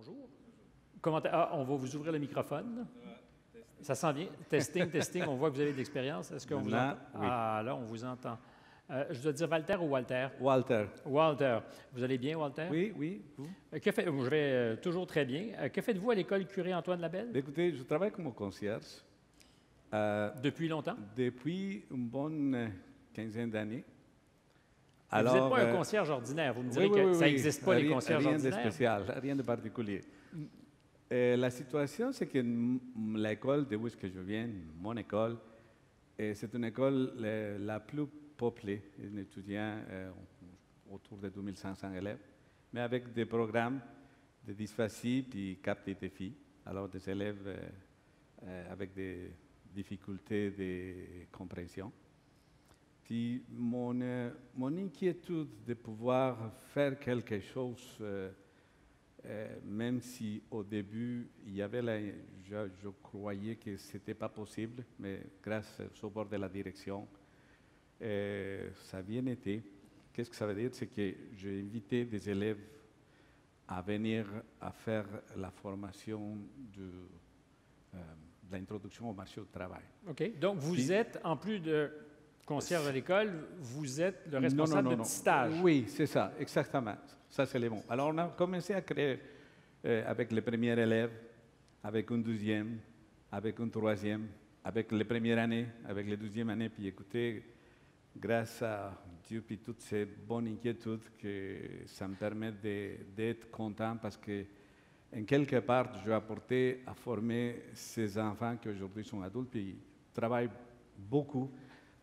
Bonjour. On va vous ouvrir le microphone. Ça s'en vient. Testing, testing. On voit que vous avez de l'expérience. Est-ce qu'on vous entend? Oui. Ah, là, on vous entend. Je dois dire Walter ou Walter? Walter. Walter. Vous allez bien, Walter? Oui, oui. Vous? Je vais toujours très bien. Que faites-vous à l'école Curé Antoine Labelle? Écoutez, je travaille comme concierge. Depuis longtemps? Depuis une bonne quinzaine d'années. Vous n'êtes pas un concierge ordinaire. Vous me direz que ça n'existe pas, les concierges ordinaires. Rien de spécial, rien de particulier. La situation, c'est que l'école d'où est-ce que je viens, mon école, c'est une école la plus peuplée, un étudiant autour de 2500 élèves, mais avec des programmes de dysphasie puis cap des défis. Alors, des élèves avec des difficultés de compréhension. Puis mon inquiétude de pouvoir faire quelque chose, même si au début, il y avait je croyais que ce n'était pas possible, mais grâce au support de la direction, ça a bien été. Qu'est-ce que ça veut dire? C'est que j'ai invité des élèves à venir à faire la formation de l'introduction au marché du travail. OK. Donc, vous êtes, en plus de concierge à l'école, vous êtes le responsable de petits stages. Oui, c'est ça, exactement. Ça, c'est les mots. Alors, on a commencé à créer avec les premiers élèves, avec une deuxième, avec une troisième, avec les premières années, avec les deuxièmes années. Puis écoutez, grâce à Dieu puis toutes ces bonnes inquiétudes, que ça me permet d'être content parce que, en quelque part, je vais apporter à former ces enfants qui aujourd'hui sont adultes puis travaillent beaucoup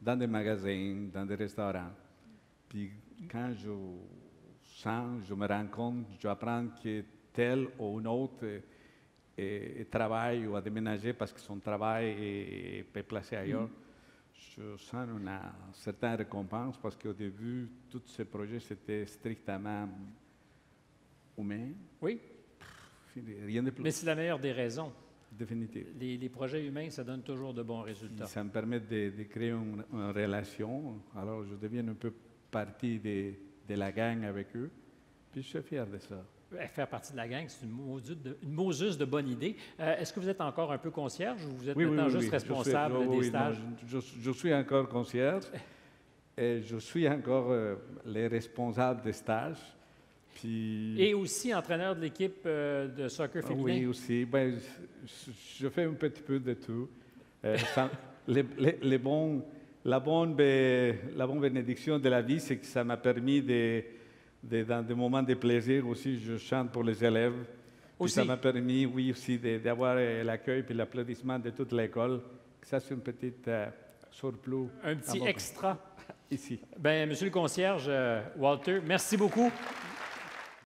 dans des magasins, dans des restaurants. Puis quand je sens, je me rends compte, je apprends que tel ou un autre travaille ou a déménagé parce que son travail est placé ailleurs, je sens une certaine récompense parce qu'au début, tous ces projets, c'était strictement humain. Oui. Rien de plus. Mais c'est la meilleure des raisons. Définitive. Les projets humains, ça donne toujours de bons résultats. Ça me permet de créer une relation. Alors, je deviens un peu partie de la gang avec eux. Puis, je suis fier de ça. Faire partie de la gang, c'est une Moses de bonne idée. Est-ce que vous êtes encore un peu concierge ou vous êtes maintenant juste responsable des stages? Non, je suis encore concierge et je suis encore le responsable des stages. Puis, et aussi entraîneur de l'équipe de soccer féminin? Oui, aussi. Ben, je fais un petit peu de tout. La bonne bénédiction de la vie, c'est que ça m'a permis, dans des moments de plaisir aussi, je chante pour les élèves. Aussi. Ça m'a permis, oui, aussi, d'avoir l'accueil et l'applaudissement de toute l'école. Ça, c'est une petite surplus. Un petit extra. Ici. Bien, monsieur le concierge, Walter, merci beaucoup.